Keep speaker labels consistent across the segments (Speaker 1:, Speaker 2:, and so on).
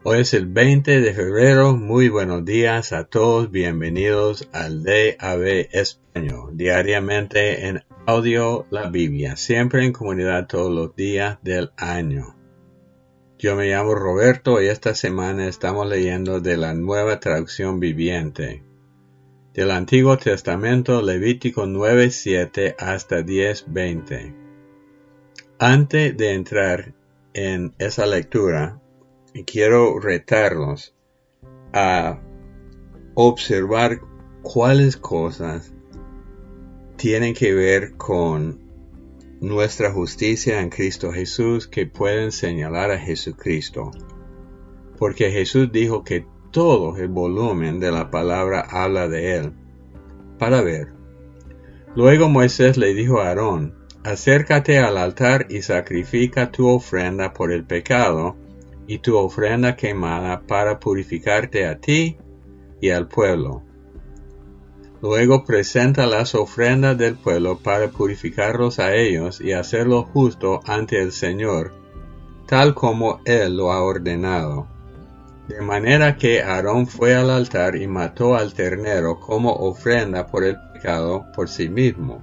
Speaker 1: Hoy es el 20 de febrero. Muy buenos días a todos. Bienvenidos al DAB Español. Diariamente en audio la Biblia. Siempre en comunidad todos los días del año. Yo me llamo Roberto y esta semana estamos leyendo de la Nueva Traducción Viviente. Del Antiguo Testamento, Levítico 9:7 hasta 10:20. Antes de entrar en esa lectura, quiero retarlos a observar cuáles cosas tienen que ver con nuestra justicia en Cristo Jesús que pueden señalar a Jesucristo. Porque Jesús dijo que todo el volumen de la palabra habla de Él. Para ver. Luego Moisés le dijo a Aarón: acércate al altar y sacrifica tu ofrenda por el pecado y tu ofrenda quemada para purificarte a ti y al pueblo. Luego presenta las ofrendas del pueblo para purificarlos a ellos y hacerlo justo ante el Señor, tal como Él lo ha ordenado. De manera que Aarón fue al altar y mató al ternero como ofrenda por el pecado por sí mismo.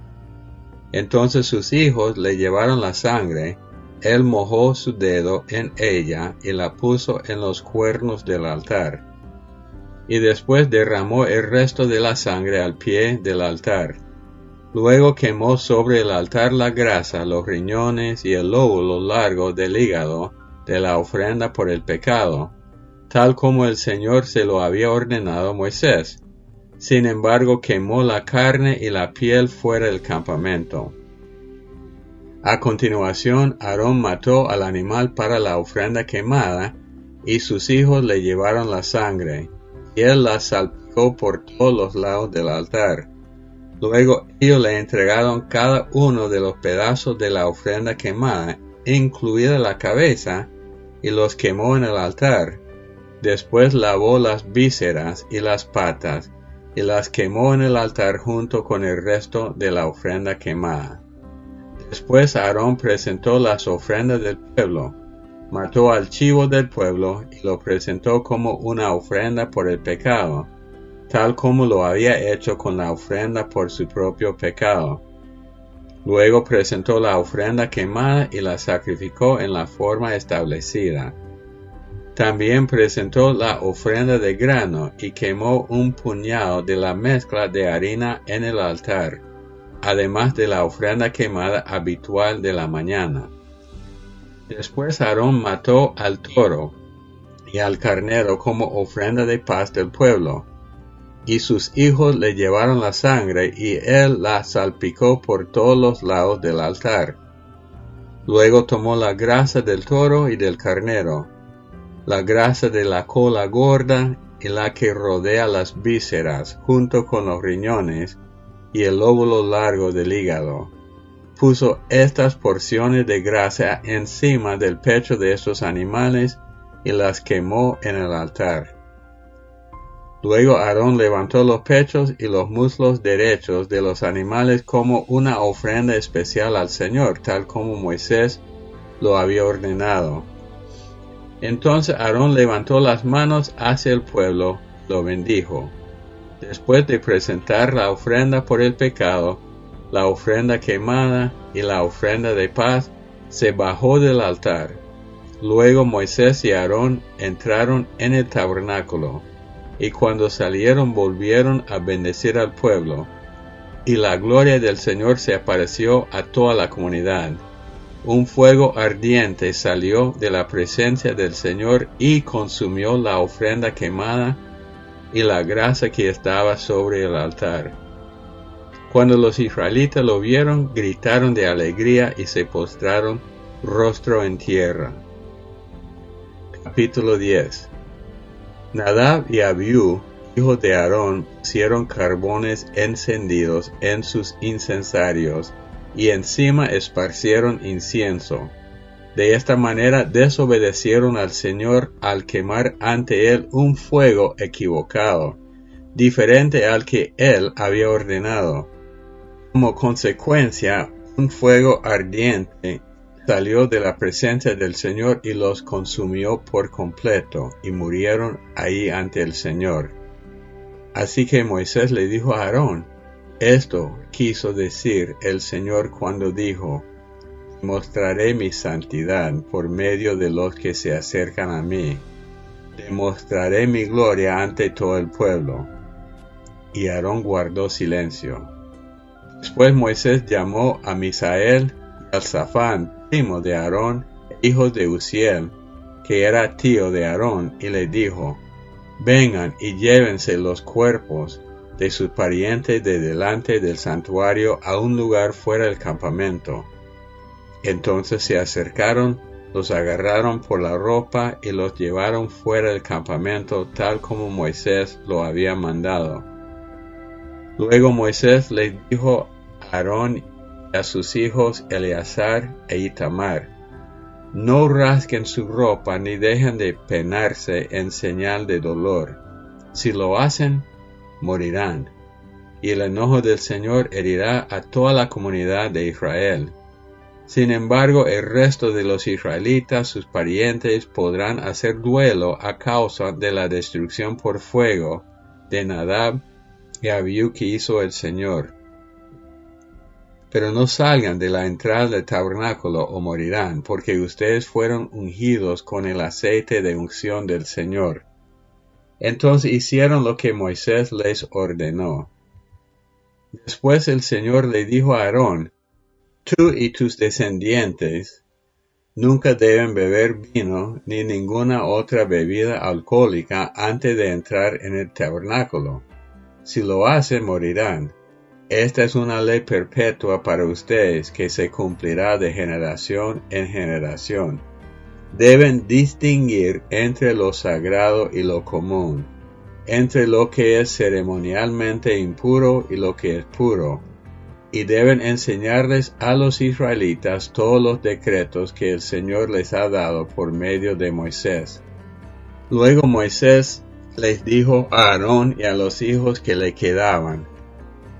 Speaker 1: Entonces sus hijos le llevaron la sangre. Él mojó su dedo en ella y la puso en los cuernos del altar. Y después derramó el resto de la sangre al pie del altar. Luego quemó sobre el altar la grasa, los riñones y el lóbulo largo del hígado de la ofrenda por el pecado, tal como el Señor se lo había ordenado a Moisés. Sin embargo, quemó la carne y la piel fuera del campamento. A continuación, Aarón mató al animal para la ofrenda quemada, y sus hijos le llevaron la sangre, y él la salpicó por todos los lados del altar. Luego ellos le entregaron cada uno de los pedazos de la ofrenda quemada, incluida la cabeza, y los quemó en el altar. Después lavó las vísceras y las patas, y las quemó en el altar junto con el resto de la ofrenda quemada. Después Aarón presentó las ofrendas del pueblo, mató al chivo del pueblo y lo presentó como una ofrenda por el pecado, tal como lo había hecho con la ofrenda por su propio pecado. Luego presentó la ofrenda quemada y la sacrificó en la forma establecida. También presentó la ofrenda de grano y quemó un puñado de la mezcla de harina en el altar, además de la ofrenda quemada habitual de la mañana. Después Aarón mató al toro y al carnero como ofrenda de paz del pueblo, y sus hijos le llevaron la sangre y él la salpicó por todos los lados del altar. Luego tomó la grasa del toro y del carnero, la grasa de la cola gorda y la que rodea las vísceras, junto con los riñones y el lóbulo largo del hígado. Puso estas porciones de grasa encima del pecho de estos animales y las quemó en el altar. Luego Aarón levantó los pechos y los muslos derechos de los animales como una ofrenda especial al Señor, tal como Moisés lo había ordenado. Entonces Aarón levantó las manos hacia el pueblo y lo bendijo. Después de presentar la ofrenda por el pecado, la ofrenda quemada y la ofrenda de paz, se bajó del altar. Luego Moisés y Aarón entraron en el tabernáculo, y cuando salieron volvieron a bendecir al pueblo, y la gloria del Señor se apareció a toda la comunidad. Un fuego ardiente salió de la presencia del Señor y consumió la ofrenda quemada y la grasa que estaba sobre el altar. Cuando los israelitas lo vieron, gritaron de alegría y se postraron rostro en tierra. Capítulo 10. Nadab y Abiú, hijos de Aarón, pusieron carbones encendidos en sus incensarios y encima esparcieron incienso. De esta manera desobedecieron al Señor al quemar ante Él un fuego equivocado, diferente al que Él había ordenado. Como consecuencia, un fuego ardiente salió de la presencia del Señor y los consumió por completo, y murieron ahí ante el Señor. Así que Moisés le dijo a Aarón: esto quiso decir el Señor cuando dijo: mostraré mi santidad por medio de los que se acercan a mí. Demostraré mi gloria ante todo el pueblo. Y Aarón guardó silencio. Después Moisés llamó a Misael y a Zafán, primo de Aarón, hijos de Uziel, que era tío de Aarón, y le dijo: vengan y llévense los cuerpos de sus parientes de delante del santuario a un lugar fuera del campamento. Entonces se acercaron, los agarraron por la ropa y los llevaron fuera del campamento, tal como Moisés lo había mandado. Luego Moisés les dijo a Aarón y a sus hijos Eleazar e Itamar: no rasguen su ropa ni dejen de penarse en señal de dolor. Si lo hacen, morirán, y el enojo del Señor herirá a toda la comunidad de Israel. Sin embargo, el resto de los israelitas, sus parientes, podrán hacer duelo a causa de la destrucción por fuego de Nadab y Abiú que hizo el Señor. Pero no salgan de la entrada del tabernáculo o morirán, porque ustedes fueron ungidos con el aceite de unción del Señor. Entonces hicieron lo que Moisés les ordenó. Después el Señor le dijo a Aarón: tú y tus descendientes nunca deben beber vino ni ninguna otra bebida alcohólica antes de entrar en el tabernáculo. Si lo hacen, morirán. Esta es una ley perpetua para ustedes que se cumplirá de generación en generación. Deben distinguir entre lo sagrado y lo común, entre lo que es ceremonialmente impuro y lo que es puro, y deben enseñarles a los israelitas todos los decretos que el Señor les ha dado por medio de Moisés. Luego Moisés les dijo a Aarón y a los hijos que le quedaban,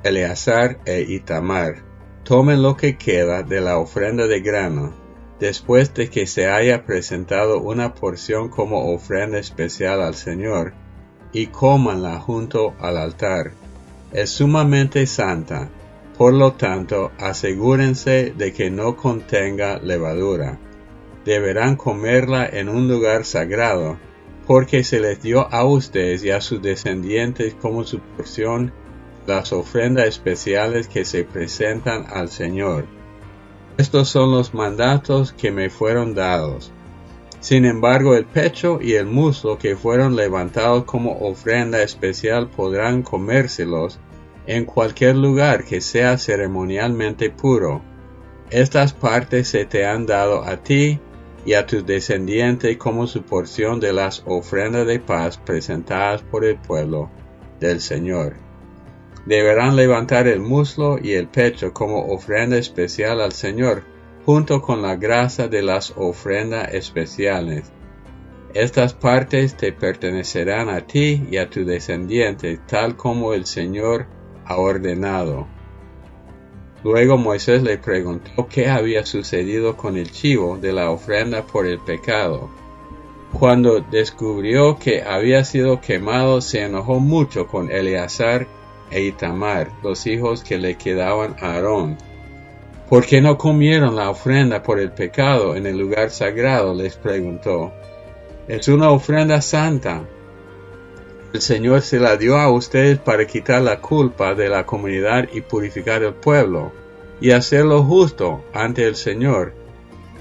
Speaker 1: Eleazar e Itamar: tomen lo que queda de la ofrenda de grano, después de que se haya presentado una porción como ofrenda especial al Señor, y cómanla junto al altar. Es sumamente santa, por lo tanto, asegúrense de que no contenga levadura. Deberán comerla en un lugar sagrado, porque se les dio a ustedes y a sus descendientes como su porción las ofrendas especiales que se presentan al Señor. Estos son los mandatos que me fueron dados. Sin embargo, el pecho y el muslo que fueron levantados como ofrenda especial podrán comérselos en cualquier lugar que sea ceremonialmente puro. Estas partes se te han dado a ti y a tus descendientes como su porción de las ofrendas de paz presentadas por el pueblo del Señor. Deberán levantar el muslo y el pecho como ofrenda especial al Señor, junto con la grasa de las ofrendas especiales. Estas partes te pertenecerán a ti y a tus descendientes, tal como el Señor ha ordenado. Luego Moisés le preguntó qué había sucedido con el chivo de la ofrenda por el pecado. Cuando descubrió que había sido quemado, se enojó mucho con Eleazar e Itamar, los hijos que le quedaban a Aarón. ¿Por qué no comieron la ofrenda por el pecado en el lugar sagrado?, les preguntó. Es una ofrenda santa. El Señor se la dio a ustedes para quitar la culpa de la comunidad y purificar el pueblo, y hacerlo justo ante el Señor.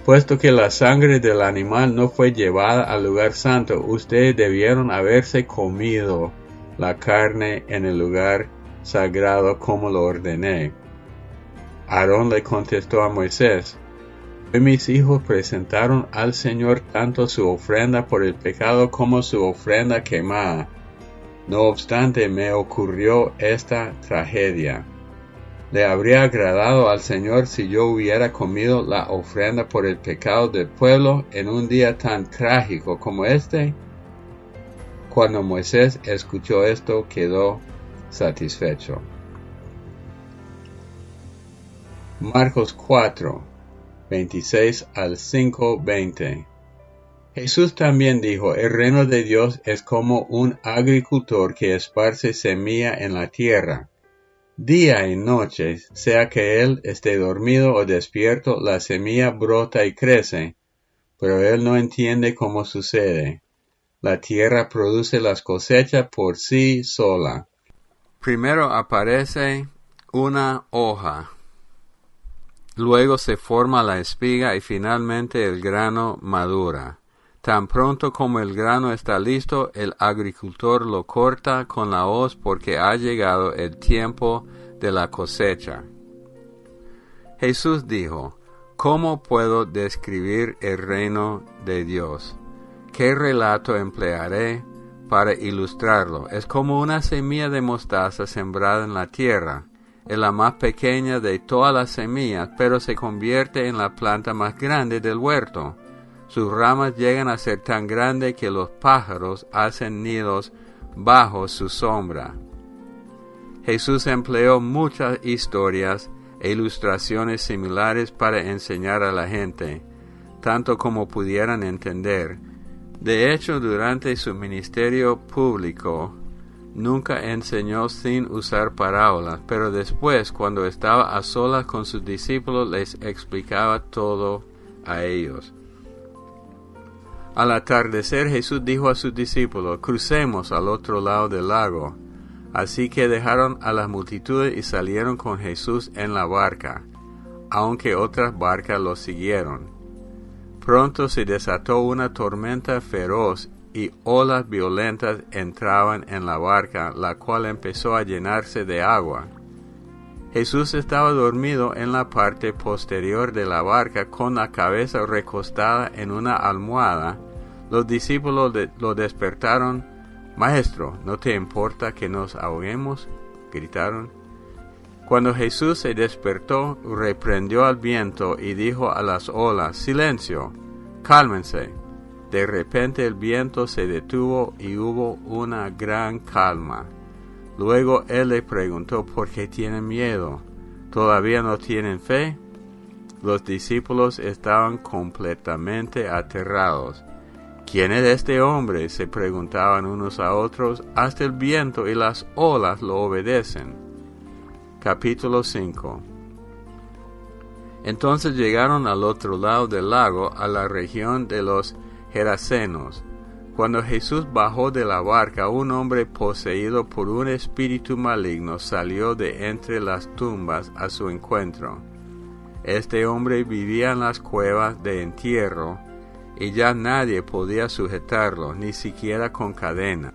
Speaker 1: Puesto que la sangre del animal no fue llevada al lugar santo, ustedes debieron haberse comido la carne en el lugar sagrado como lo ordené. Aarón le contestó a Moisés: hoy mis hijos presentaron al Señor tanto su ofrenda por el pecado como su ofrenda quemada. No obstante, me ocurrió esta tragedia. ¿Le habría agradado al Señor si yo hubiera comido la ofrenda por el pecado del pueblo en un día tan trágico como este? Cuando Moisés escuchó esto, quedó satisfecho. Marcos 4, 26 al 5:20. Jesús también dijo, el reino de Dios es como un agricultor que esparce semilla en la tierra. Día y noche, sea que él esté dormido o despierto, la semilla brota y crece, pero él no entiende cómo sucede. La tierra produce las cosechas por sí sola. Primero aparece una hoja, luego se forma la espiga y finalmente el grano madura. Tan pronto como el grano está listo, el agricultor lo corta con la hoz porque ha llegado el tiempo de la cosecha. Jesús dijo, ¿cómo puedo describir el reino de Dios? ¿Qué relato emplearé para ilustrarlo? Es como una semilla de mostaza sembrada en la tierra. Es la más pequeña de todas las semillas, pero se convierte en la planta más grande del huerto. Sus ramas llegan a ser tan grandes que los pájaros hacen nidos bajo su sombra. Jesús empleó muchas historias e ilustraciones similares para enseñar a la gente, tanto como pudieran entender. De hecho, durante su ministerio público, nunca enseñó sin usar parábolas, pero después, cuando estaba a solas con sus discípulos, les explicaba todo a ellos. Al atardecer, Jesús dijo a sus discípulos, crucemos al otro lado del lago. Así que dejaron a las multitudes y salieron con Jesús en la barca, aunque otras barcas los siguieron. Pronto se desató una tormenta feroz y olas violentas entraban en la barca, la cual empezó a llenarse de agua. Jesús estaba dormido en la parte posterior de la barca con la cabeza recostada en una almohada. Los discípulos lo despertaron. «Maestro, ¿no te importa que nos ahoguemos?», gritaron. Cuando Jesús se despertó, reprendió al viento y dijo a las olas, «Silencio, cálmense». De repente el viento se detuvo y hubo una gran calma. Luego él le preguntó, ¿por qué tienen miedo? ¿Todavía no tienen fe? Los discípulos estaban completamente aterrados. ¿Quién es este hombre?, se preguntaban unos a otros. Hasta el viento y las olas lo obedecen. Capítulo 5. Entonces llegaron al otro lado del lago, a la región de los Gerasenos. Cuando Jesús bajó de la barca, un hombre poseído por un espíritu maligno salió de entre las tumbas a su encuentro. Este hombre vivía en las cuevas de entierro, y ya nadie podía sujetarlo, ni siquiera con cadena.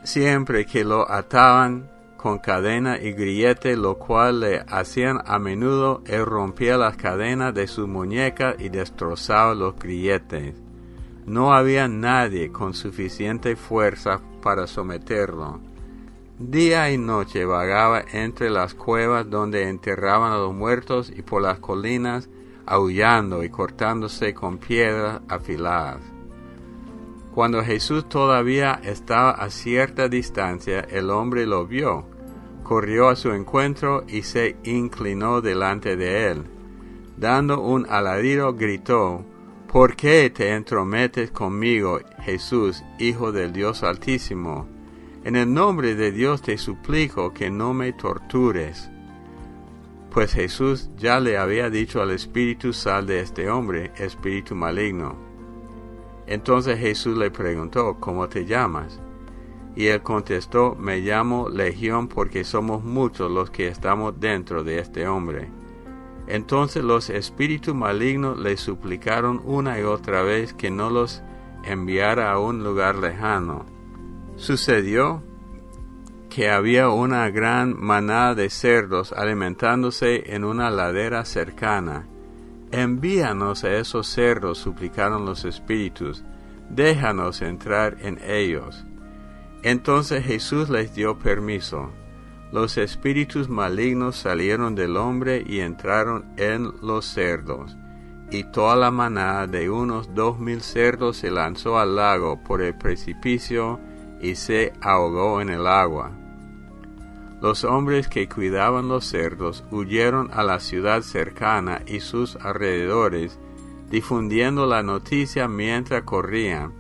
Speaker 1: Siempre que lo ataban con cadena y grillete, lo cual le hacían a menudo, él rompía las cadenas de sus muñecas y destrozaba los grilletes. No había nadie con suficiente fuerza para someterlo. Día y noche vagaba entre las cuevas donde enterraban a los muertos y por las colinas, aullando y cortándose con piedras afiladas. Cuando Jesús todavía estaba a cierta distancia, el hombre lo vio, corrió a su encuentro y se inclinó delante de él. Dando un alarido, gritó, «¿Por qué te entrometes conmigo, Jesús, Hijo del Dios Altísimo? En el nombre de Dios te suplico que no me tortures». Pues Jesús ya le había dicho al espíritu, «Sal de este hombre, espíritu maligno». Entonces Jesús le preguntó, «¿Cómo te llamas?». Y él contestó, «Me llamo Legión porque somos muchos los que estamos dentro de este hombre». Entonces los espíritus malignos le suplicaron una y otra vez que no los enviara a un lugar lejano. Sucedió que había una gran manada de cerdos alimentándose en una ladera cercana. «Envíanos a esos cerdos», suplicaron los espíritus, «déjanos entrar en ellos». Entonces Jesús les dio permiso. Los espíritus malignos salieron del hombre y entraron en los cerdos, y toda la manada de unos 2,000 cerdos se lanzó al lago por el precipicio y se ahogó en el agua. Los hombres que cuidaban los cerdos huyeron a la ciudad cercana y sus alrededores, difundiendo la noticia mientras corrían.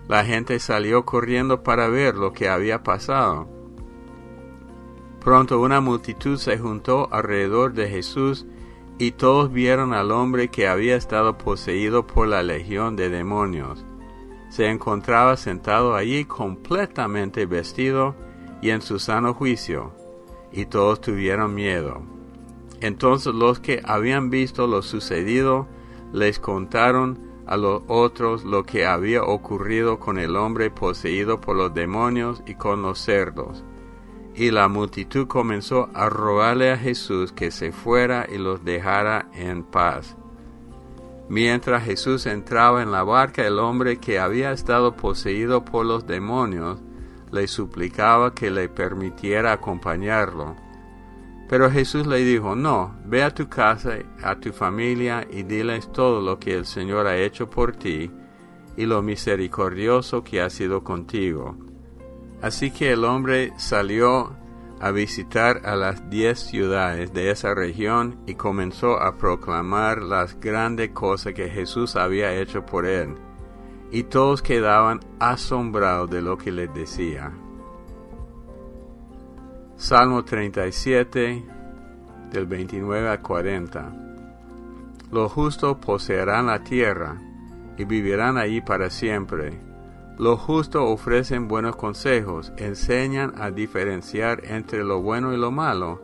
Speaker 1: La gente salió corriendo para ver lo que había pasado. Pronto una multitud se juntó alrededor de Jesús y todos vieron al hombre que había estado poseído por la legión de demonios. Se encontraba sentado allí completamente vestido y en su sano juicio, y todos tuvieron miedo. Entonces los que habían visto lo sucedido les contaron a los otros lo que había ocurrido con el hombre poseído por los demonios y con los cerdos. Y la multitud comenzó a rogarle a Jesús que se fuera y los dejara en paz. Mientras Jesús entraba en la barca, el hombre que había estado poseído por los demonios le suplicaba que le permitiera acompañarlo. Pero Jesús le dijo, no, ve a tu casa, a tu familia, y diles todo lo que el Señor ha hecho por ti, y lo misericordioso que ha sido contigo. Así que el hombre salió a visitar a las 10 ciudades de esa región, y comenzó a proclamar las grandes cosas que Jesús había hecho por él. Y todos quedaban asombrados de lo que les decía. Salmo 37, del 29 al 40. Los justos poseerán la tierra, y vivirán allí para siempre. Los justos ofrecen buenos consejos, enseñan a diferenciar entre lo bueno y lo malo.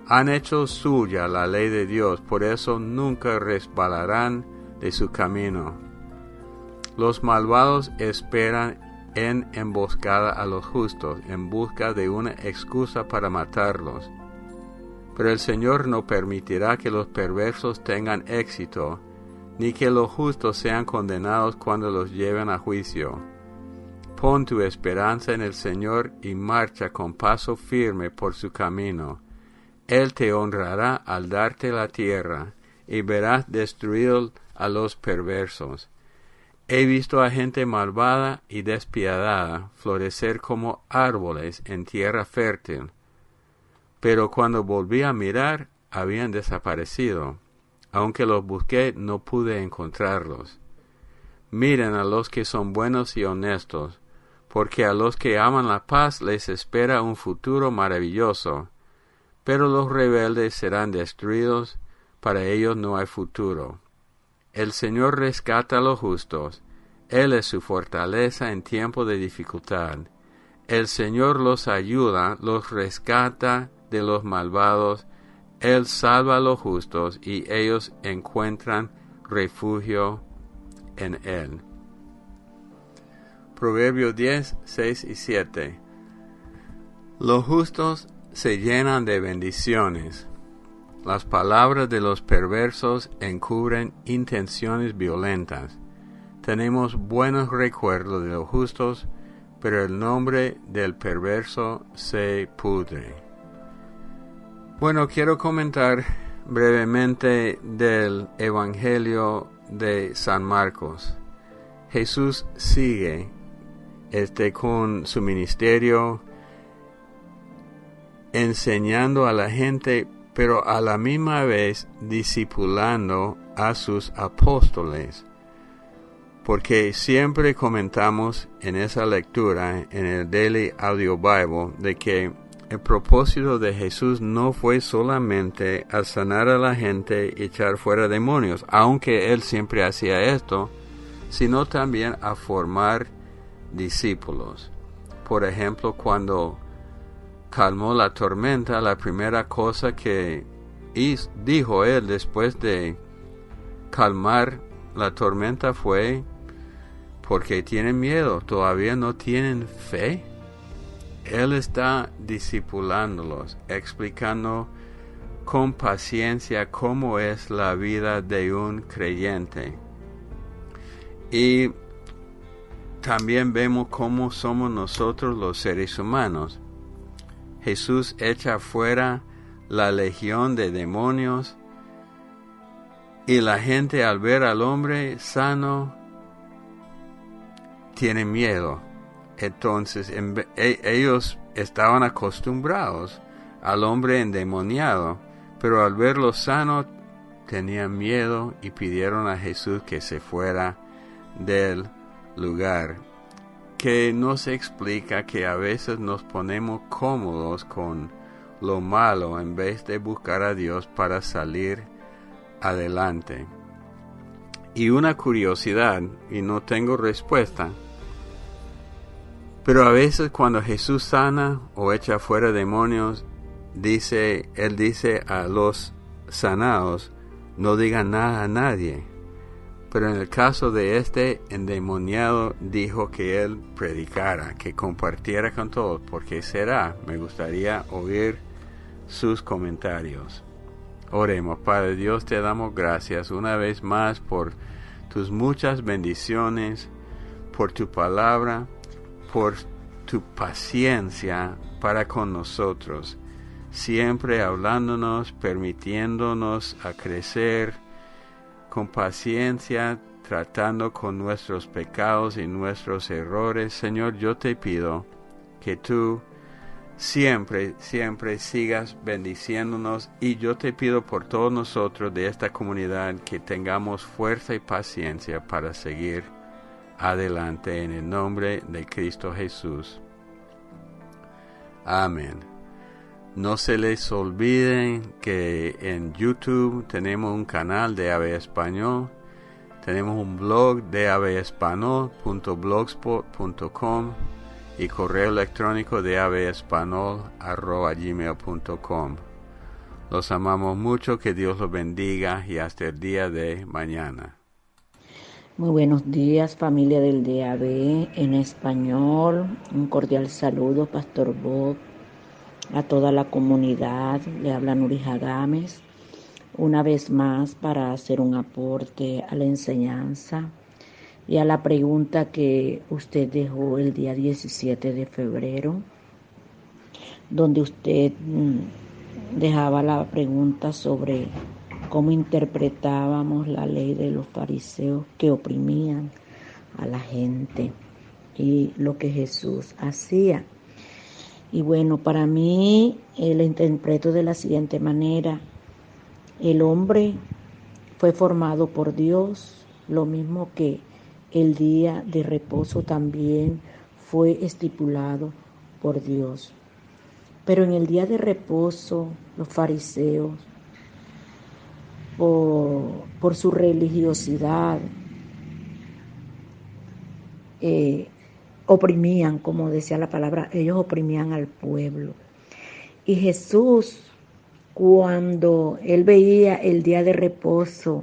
Speaker 1: Han hecho suya la ley de Dios, por eso nunca resbalarán de su camino. Los malvados esperan en emboscada a los justos, en busca de una excusa para matarlos. Pero el Señor no permitirá que los perversos tengan éxito, ni que los justos sean condenados cuando los lleven a juicio. Pon tu esperanza en el Señor y marcha con paso firme por su camino. Él te honrará al darte la tierra, y verás destruidos a los perversos. He visto a gente malvada y despiadada florecer como árboles en tierra fértil, pero cuando volví a mirar, habían desaparecido. Aunque los busqué, no pude encontrarlos. Miren a los que son buenos y honestos, porque a los que aman la paz les espera un futuro maravilloso, pero los rebeldes serán destruidos, para ellos no hay futuro. El Señor rescata a los justos, Él es su fortaleza en tiempo de dificultad. El Señor los ayuda, los rescata de los malvados, Él salva a los justos y ellos encuentran refugio en Él. Proverbios 10, 6 y 7. Los justos se llenan de bendiciones. Las palabras de los perversos encubren intenciones violentas. Tenemos buenos recuerdos de los justos, pero el nombre del perverso se pudre. Bueno, quiero comentar brevemente del Evangelio de San Marcos. Jesús sigue con su ministerio, enseñando a la gente, pero a la misma vez discipulando a sus apóstoles. Porque siempre comentamos en esa lectura, en el Daily Audio Bible, de que el propósito de Jesús no fue solamente a sanar a la gente y echar fuera demonios, aunque Él siempre hacía esto, sino también a formar discípulos. Por ejemplo, cuando calmó la tormenta, la primera cosa que dijo Él después de calmar la tormenta fue: porque tienen miedo, todavía no tienen fe. Él está discipulándolos, explicando con paciencia cómo es la vida de un creyente. Y también vemos cómo somos nosotros los seres humanos. Jesús echa fuera la legión de demonios y la gente, al ver al hombre sano, tiene miedo. Entonces ellos estaban acostumbrados al hombre endemoniado, pero al verlo sano tenían miedo y pidieron a Jesús que se fuera del lugar. Que nos explica que a veces nos ponemos cómodos con lo malo en vez de buscar a Dios para salir adelante. Y una curiosidad, y no tengo respuesta, pero a veces cuando Jesús sana o echa fuera demonios, Él dice a los sanados, no digan nada a nadie. Pero en el caso de este endemoniado, dijo que él predicara, que compartiera con todos. ¿Por qué será? Me gustaría oír sus comentarios. Oremos. Padre Dios, te damos gracias una vez más por tus muchas bendiciones, por tu palabra, por tu paciencia para con nosotros, siempre hablándonos, permitiéndonos a crecer con paciencia, tratando con nuestros pecados y nuestros errores. Señor, yo te pido que tú siempre sigas bendiciéndonos, y yo te pido por todos nosotros de esta comunidad que tengamos fuerza y paciencia para seguir adelante en el nombre de Cristo Jesús. Amén. No se les olvide que en YouTube tenemos un canal de AB Español, tenemos un blog de abespanol.blogspot.com y correo electrónico de abespanol@gmail.com. Los amamos mucho, que Dios los bendiga y hasta el día de mañana.
Speaker 2: Muy buenos días, familia del DAB en español. Un cordial saludo, Pastor Bob, a toda la comunidad. Le habla Nurija Gámez, una vez más para hacer un aporte a la enseñanza y a la pregunta que usted dejó el día 17 de febrero, donde usted dejaba la pregunta sobre cómo interpretábamos la ley de los fariseos que oprimían a la gente y lo que Jesús hacía. Y bueno, para mí lo interpreto de la siguiente manera: el hombre fue formado por Dios, lo mismo que el día de reposo también fue estipulado por Dios. Pero en el día de reposo, los fariseos, por su religiosidad, oprimían, como decía la palabra, ellos oprimían al pueblo. Y Jesús, cuando él veía el día de reposo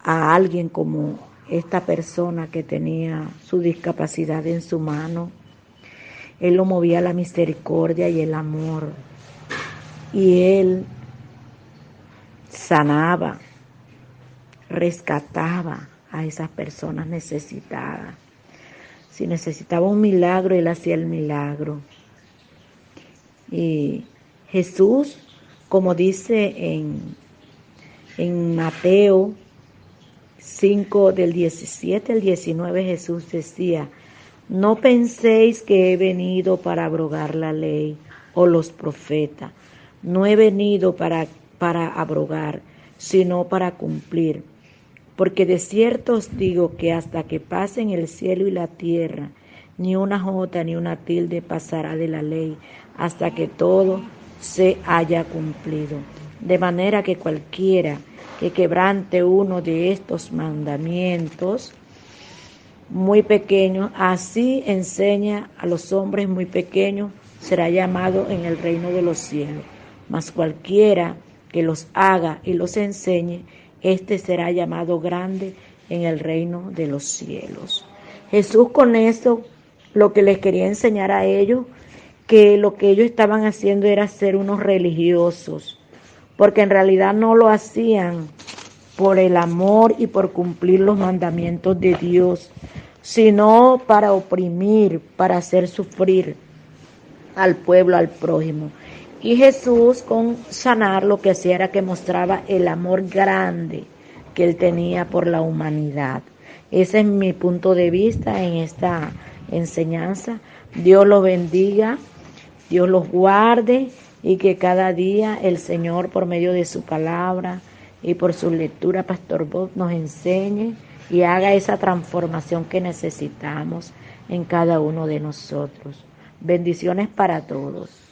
Speaker 2: a alguien como esta persona que tenía su discapacidad en su mano, él lo movía a la misericordia y el amor. Y él sanaba, rescataba a esas personas necesitadas. Si necesitaba un milagro, él hacía el milagro. Y Jesús, como dice en Mateo 5, del 17 al 19, Jesús decía: no penséis que he venido para abrogar la ley o los profetas. No he venido para abrogar, sino para cumplir. Porque de cierto os digo que hasta que pasen el cielo y la tierra, ni una jota ni una tilde pasará de la ley, hasta que todo se haya cumplido. De manera que cualquiera que quebrante uno de estos mandamientos muy pequeños, así enseña a los hombres muy pequeños, será llamado en el reino de los cielos. Mas cualquiera que los haga y los enseñe, este será llamado grande en el reino de los cielos. Jesús con eso lo que les quería enseñar a ellos, que lo que ellos estaban haciendo era ser unos religiosos, porque en realidad no lo hacían por el amor y por cumplir los mandamientos de Dios, sino para oprimir, para hacer sufrir al pueblo, al prójimo. Y Jesús, con sanar, lo que hacía era que mostraba el amor grande que él tenía por la humanidad. Ese es mi punto de vista en enseñanza. Dios los bendiga, Dios los guarde y que cada día el Señor, por medio de su palabra y por su lectura, Pastor Bob, nos enseñe y haga esa transformación que necesitamos en cada uno de nosotros. Bendiciones para todos.